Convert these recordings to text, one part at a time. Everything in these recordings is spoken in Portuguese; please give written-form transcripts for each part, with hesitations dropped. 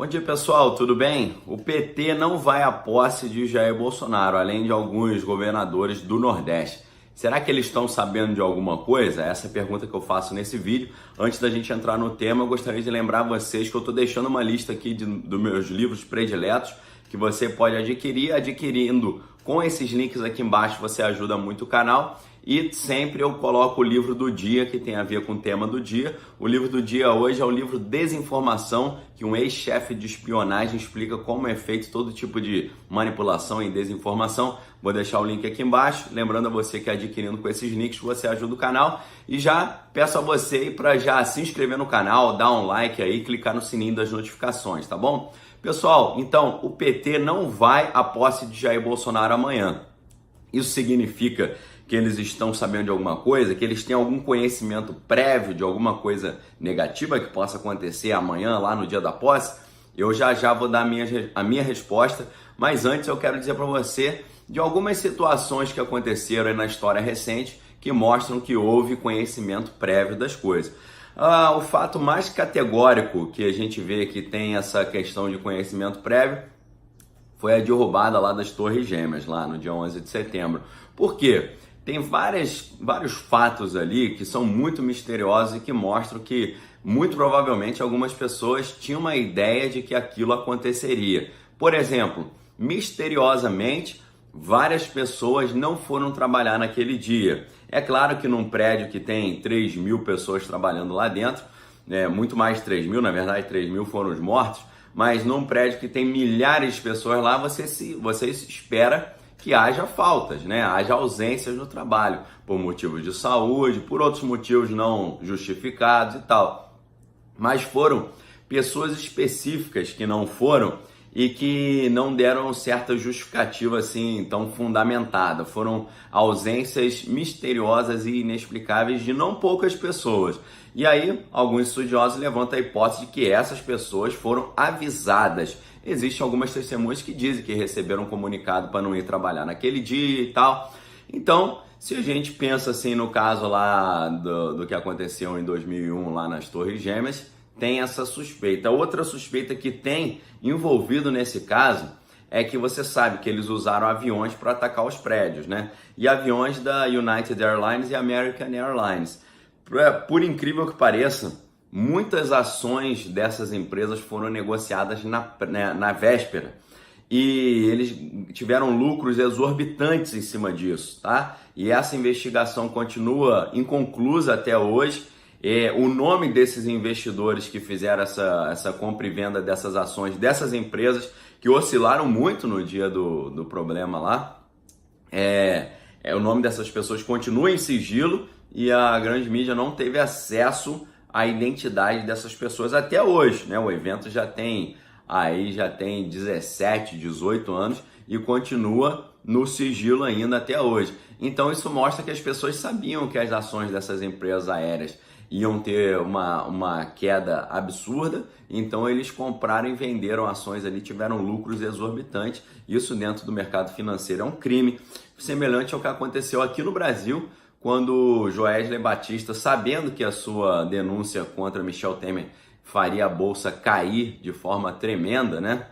Bom dia, pessoal, tudo bem? O PT não vai à posse de Jair Bolsonaro, além de alguns governadores do Nordeste. Será que eles estão sabendo de alguma coisa? Essa é a pergunta que eu faço nesse vídeo. Antes da gente entrar no tema, eu gostaria de lembrar vocês que eu estou deixando uma lista aqui dos meus livros prediletos que você pode adquirir. Adquirindo com esses links aqui embaixo, você ajuda muito o canal. E sempre eu coloco o livro do dia, que tem a ver com o tema do dia. O livro do dia hoje é o livro Desinformação, que um ex-chefe de espionagem explica como é feito todo tipo de manipulação e desinformação. Vou deixar o link aqui embaixo. Lembrando a você que adquirindo com esses links, você ajuda o canal. E já peço a você para já se inscrever no canal, dar um like aí, clicar no sininho das notificações, tá bom? Pessoal, então o PT não vai à posse de Jair Bolsonaro amanhã. Isso significa que eles estão sabendo de alguma coisa, que eles têm algum conhecimento prévio de alguma coisa negativa que possa acontecer amanhã, lá no dia da posse? Eu já vou dar a minha resposta, mas antes eu quero dizer para você de algumas situações que aconteceram aí na história recente que mostram que houve conhecimento prévio das coisas. O fato mais categórico que a gente vê que tem essa questão de conhecimento prévio foi a derrubada lá das Torres Gêmeas, lá no dia 11 de setembro. Por quê? Tem vários fatos ali que são muito misteriosos e que mostram que, muito provavelmente, algumas pessoas tinham uma ideia de que aquilo aconteceria. Por exemplo, misteriosamente, várias pessoas não foram trabalhar naquele dia. É claro que num prédio que tem 3 mil pessoas trabalhando lá dentro, muito mais de 3 mil, na verdade 3 mil foram os mortos, mas num prédio que tem milhares de pessoas lá, você se espera que haja faltas, haja ausências no trabalho, por motivos de saúde, por outros motivos não justificados e tal. Mas foram pessoas específicas que não foram e que não deram certa justificativa assim tão fundamentada. Foram ausências misteriosas e inexplicáveis de não poucas pessoas. E aí, alguns estudiosos levantam a hipótese de que essas pessoas foram avisadas. Existem algumas testemunhas que dizem que receberam um comunicado para não ir trabalhar naquele dia e tal. Então, se a gente pensa assim no caso lá do que aconteceu em 2001 lá nas Torres Gêmeas, tem essa suspeita. Outra suspeita que tem envolvido nesse caso é que você sabe que eles usaram aviões para atacar os prédios, E aviões da United Airlines e American Airlines. Por incrível que pareça, muitas ações dessas empresas foram negociadas na véspera e eles tiveram lucros exorbitantes em cima disso, tá? E essa investigação continua inconclusa até hoje. O nome desses investidores que fizeram essa compra e venda dessas ações, dessas empresas que oscilaram muito no dia do problema lá, o nome dessas pessoas continua em sigilo e a grande mídia não teve acesso à identidade dessas pessoas até hoje, O evento já tem 17, 18 anos e continua no sigilo ainda até hoje. Então isso mostra que as pessoas sabiam que as ações dessas empresas aéreas iam ter uma queda absurda, então eles compraram e venderam ações ali, tiveram lucros exorbitantes. Isso dentro do mercado financeiro é um crime, semelhante ao que aconteceu aqui no Brasil, quando Joesley Batista, sabendo que a sua denúncia contra Michel Temer faria a bolsa cair de forma tremenda,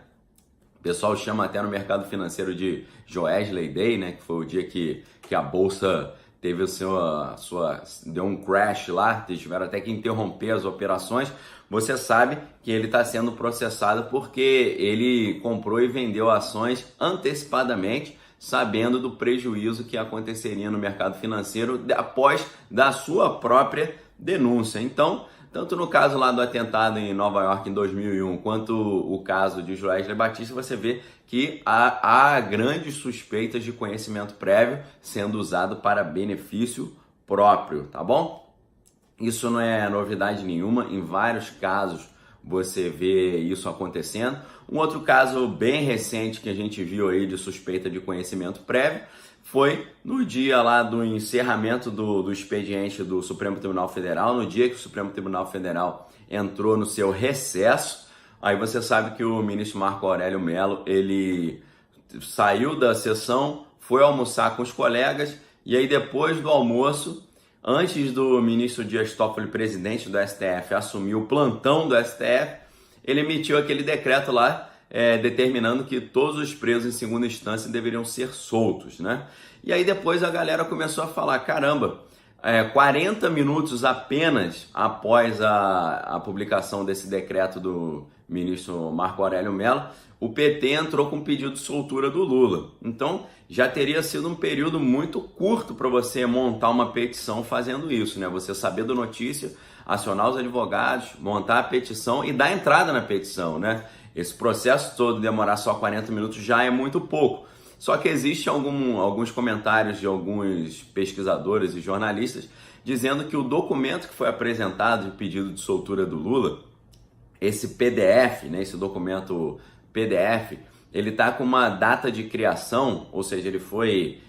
O pessoal chama até no mercado financeiro de Joesley Day, Que foi o dia que a bolsa teve deu um crash lá, tiveram até que interromper as operações. Você sabe que ele está sendo processado porque ele comprou e vendeu ações antecipadamente, sabendo do prejuízo que aconteceria no mercado financeiro após da sua própria denúncia. Então, tanto no caso lá do atentado em Nova York em 2001, quanto o caso de Joesley Batista, você vê que há grandes suspeitas de conhecimento prévio sendo usado para benefício próprio, tá bom? Isso não é novidade nenhuma, em vários casos você vê isso acontecendo. Um outro caso bem recente que a gente viu aí de suspeita de conhecimento prévio foi no dia lá do encerramento do expediente do Supremo Tribunal Federal, no dia que o Supremo Tribunal Federal entrou no seu recesso. Aí você sabe que o ministro Marco Aurélio Mello, ele saiu da sessão, foi almoçar com os colegas e aí depois do almoço, antes do ministro Dias Toffoli, presidente do STF, assumir o plantão do STF, ele emitiu aquele decreto lá determinando que todos os presos em segunda instância deveriam ser soltos, né? E aí depois a galera começou a falar, caramba, 40 minutos apenas após a publicação desse decreto do ministro Marco Aurélio Mello, o PT entrou com pedido de soltura do Lula. Então já teria sido um período muito curto para você montar uma petição fazendo isso, né? Você saber da notícia, acionar os advogados, montar a petição e dar entrada na petição, né? Esse processo todo demorar só 40 minutos já é muito pouco. Só que existem alguns comentários de alguns pesquisadores e jornalistas dizendo que o documento que foi apresentado de pedido de soltura do Lula, esse PDF, né, esse documento PDF, ele está com uma data de criação, ou seja, ele foi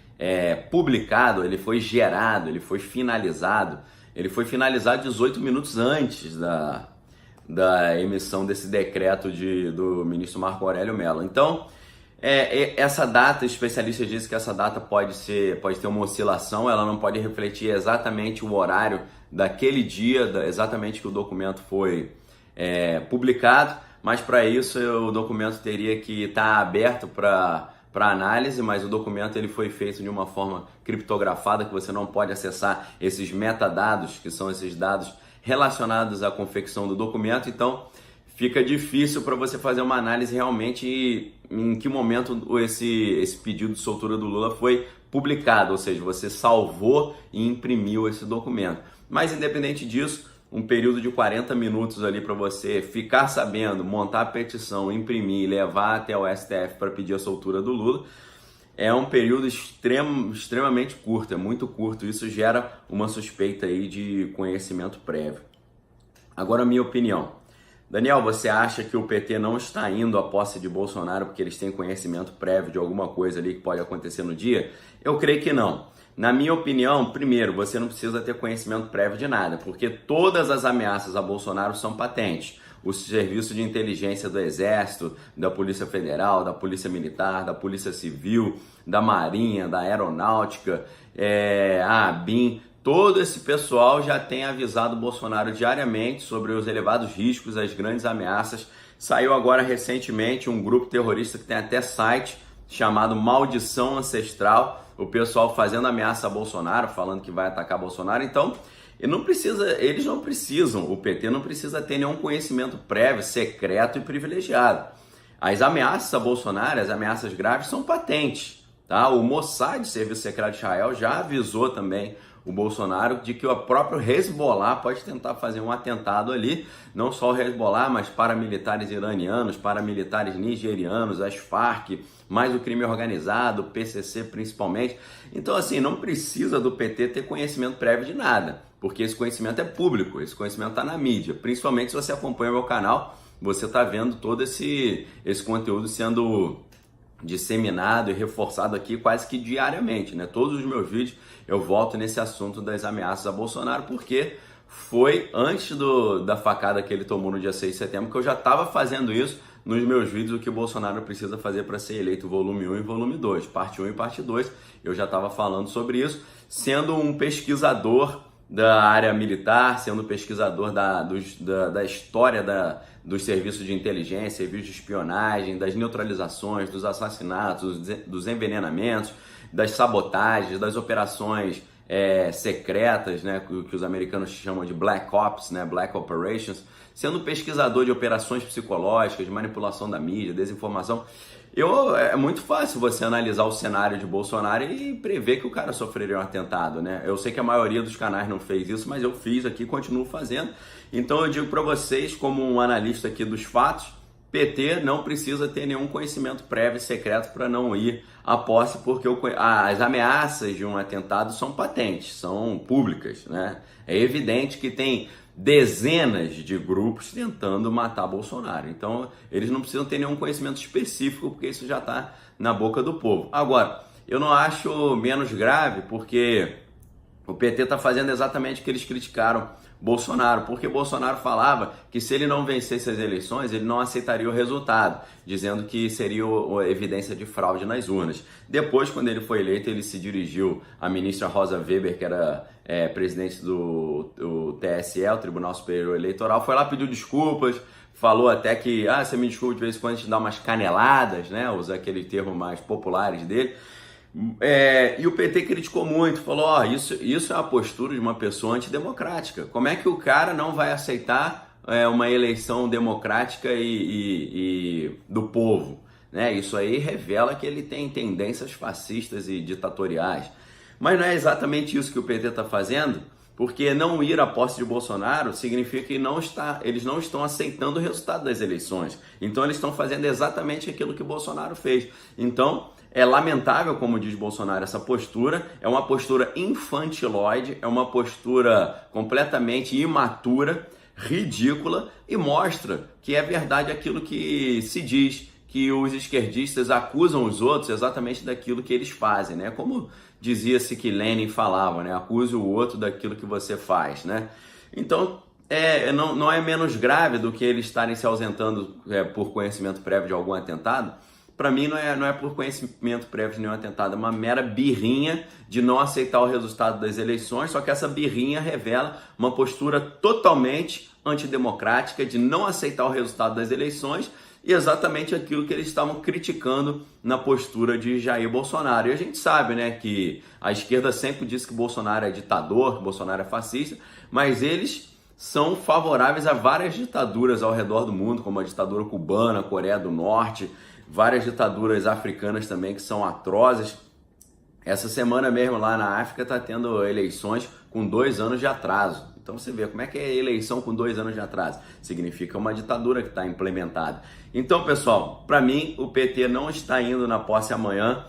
publicado, ele foi gerado, ele foi finalizado 18 minutos antes da emissão desse decreto do ministro Marco Aurélio Mello. Então, essa data, especialistas dizem que essa data pode ter uma oscilação, ela não pode refletir exatamente o horário daquele dia, exatamente que o documento foi publicado, mas para isso o documento teria que estar aberto para análise, mas o documento ele foi feito de uma forma criptografada, que você não pode acessar esses metadados, que são esses dados relacionados à confecção do documento, então fica difícil para você fazer uma análise realmente em que momento esse pedido de soltura do Lula foi publicado, ou seja, você salvou e imprimiu esse documento. Mas independente disso, um período de 40 minutos ali para você ficar sabendo, montar a petição, imprimir e levar até o STF para pedir a soltura do Lula, é um período extremamente curto, é muito curto. Isso gera uma suspeita aí de conhecimento prévio. Agora, a minha opinião. Daniel, você acha que o PT não está indo à posse de Bolsonaro porque eles têm conhecimento prévio de alguma coisa ali que pode acontecer no dia? Eu creio que não. Na minha opinião, primeiro, você não precisa ter conhecimento prévio de nada, porque todas as ameaças a Bolsonaro são patentes. O serviço de inteligência do Exército, da Polícia Federal, da Polícia Militar, da Polícia Civil, da Marinha, da Aeronáutica, a ABIN, todo esse pessoal já tem avisado o Bolsonaro diariamente sobre os elevados riscos, as grandes ameaças. Saiu agora recentemente um grupo terrorista que tem até site chamado Maldição Ancestral, o pessoal fazendo ameaça a Bolsonaro, falando que vai atacar Bolsonaro. Então, eles não precisam, o PT não precisa ter nenhum conhecimento prévio, secreto e privilegiado. As ameaças a Bolsonaro, as ameaças graves, são patentes. Tá? O Mossad, Serviço Secreto de Israel, já avisou também o Bolsonaro de que o próprio Hezbollah pode tentar fazer um atentado ali, não só o Hezbollah, mas paramilitares iranianos, paramilitares nigerianos, as Farc, mais o crime organizado, o PCC principalmente. Então, assim, não precisa do PT ter conhecimento prévio de nada, porque esse conhecimento é público, esse conhecimento está na mídia. Principalmente se você acompanha o meu canal, você está vendo todo esse conteúdo sendo disseminado e reforçado aqui quase que diariamente, né? Todos os meus vídeos eu volto nesse assunto das ameaças a Bolsonaro, porque foi antes da facada que ele tomou no dia 6 de setembro que eu já estava fazendo isso nos meus vídeos, o que o Bolsonaro precisa fazer para ser eleito, volume 1 e volume 2, parte 1 e parte 2, eu já estava falando sobre isso, sendo um pesquisador da área militar, sendo pesquisador da história dos serviços de inteligência, serviços de espionagem, das neutralizações, dos assassinatos, dos envenenamentos, das sabotagens, das operações secretas, né, que os americanos chamam de Black Ops, né, Black Operations, sendo pesquisador de operações psicológicas, de manipulação da mídia, desinformação. É muito fácil você analisar o cenário de Bolsonaro e prever que o cara sofreria um atentado, né? Eu sei que a maioria dos canais não fez isso, mas eu fiz aqui e continuo fazendo. Então eu digo para vocês, como um analista aqui dos fatos, PT não precisa ter nenhum conhecimento prévio e secreto para não ir à posse, porque as ameaças de um atentado são patentes, são públicas, né? É evidente que tem dezenas de grupos tentando matar Bolsonaro. Então, eles não precisam ter nenhum conhecimento específico, porque isso já está na boca do povo. Agora, eu não acho menos grave, porque o PT está fazendo exatamente o que eles criticaram Bolsonaro, porque Bolsonaro falava que se ele não vencesse as eleições, ele não aceitaria o resultado, dizendo que seria evidência de fraude nas urnas. Depois, quando ele foi eleito, ele se dirigiu à ministra Rosa Weber, que era presidente do TSE, o Tribunal Superior Eleitoral, foi lá, pediu desculpas, falou até que, você me desculpa, de vez em quando a gente dá umas caneladas, né, usa aquele termo mais populares dele. E o PT criticou muito, falou, isso é a postura de uma pessoa antidemocrática. Como é que o cara não vai aceitar uma eleição democrática e do povo? Né? Isso aí revela que ele tem tendências fascistas e ditatoriais. Mas não é exatamente isso que o PT está fazendo, porque não ir à posse de Bolsonaro significa que eles não estão aceitando o resultado das eleições. Então eles estão fazendo exatamente aquilo que Bolsonaro fez. Então é lamentável, como diz Bolsonaro, essa postura, é uma postura infantiloide, é uma postura completamente imatura, ridícula e mostra que é verdade aquilo que se diz, que os esquerdistas acusam os outros exatamente daquilo que eles fazem, né? Como dizia-se que Lenin falava, né? Acuse o outro daquilo que você faz, né? Então, não é menos grave do que eles estarem se ausentando por conhecimento prévio de algum atentado. Para mim, não é por conhecimento prévio de nenhum atentado, é uma mera birrinha de não aceitar o resultado das eleições, só que essa birrinha revela uma postura totalmente antidemocrática de não aceitar o resultado das eleições e exatamente aquilo que eles estavam criticando na postura de Jair Bolsonaro. E a gente sabe, né, que a esquerda sempre diz que Bolsonaro é ditador, que Bolsonaro é fascista, mas eles são favoráveis a várias ditaduras ao redor do mundo, como a ditadura cubana, a Coreia do Norte, várias ditaduras africanas também que são atrozes. Essa semana mesmo lá na África está tendo eleições com 2 anos de atraso. Então você vê como é que é eleição com 2 anos de atraso. Significa uma ditadura que está implementada. Então, pessoal, para mim o PT não está indo na posse amanhã,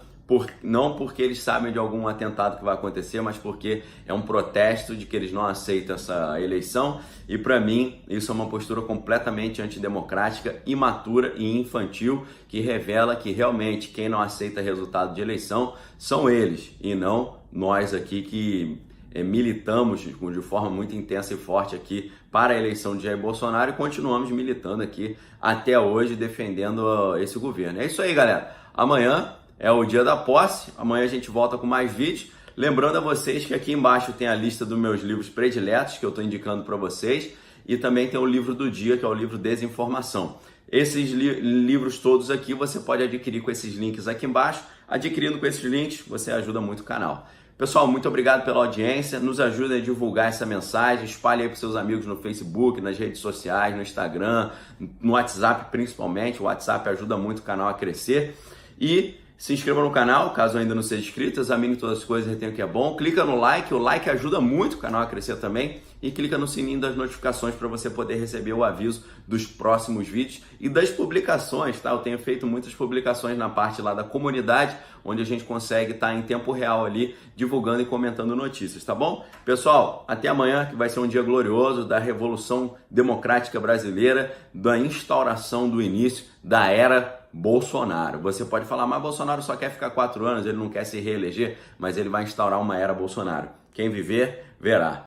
não porque eles sabem de algum atentado que vai acontecer, mas porque é um protesto de que eles não aceitam essa eleição. E para mim isso é uma postura completamente antidemocrática, imatura e infantil, que revela que realmente quem não aceita resultado de eleição são eles e não nós aqui que militamos de forma muito intensa e forte aqui para a eleição de Jair Bolsonaro e continuamos militando aqui até hoje defendendo esse governo. É isso aí, galera. Amanhã é o dia da posse, amanhã a gente volta com mais vídeos. Lembrando a vocês que aqui embaixo tem a lista dos meus livros prediletos que eu estou indicando para vocês e também tem o livro do dia, que é o livro Desinformação. Esses livros todos aqui você pode adquirir com esses links aqui embaixo. Adquirindo com esses links, você ajuda muito o canal. Pessoal, muito obrigado pela audiência, nos ajuda a divulgar essa mensagem, espalhe aí para seus amigos no Facebook, nas redes sociais, no Instagram, no WhatsApp principalmente. O WhatsApp ajuda muito o canal a crescer. E se inscreva no canal, caso ainda não seja inscrito, examine todas as coisas e retenha o que é bom. Clica no like, o like ajuda muito o canal a crescer também. E clica no sininho das notificações para você poder receber o aviso dos próximos vídeos e das publicações, tá? Eu tenho feito muitas publicações na parte lá da comunidade, onde a gente consegue estar em tempo real ali, divulgando e comentando notícias, tá bom? Pessoal, até amanhã, que vai ser um dia glorioso da Revolução Democrática Brasileira, da instauração do início da era Bolsonaro. Você pode falar, mas Bolsonaro só quer ficar 4 anos, ele não quer se reeleger, mas ele vai instaurar uma era Bolsonaro. Quem viver, verá.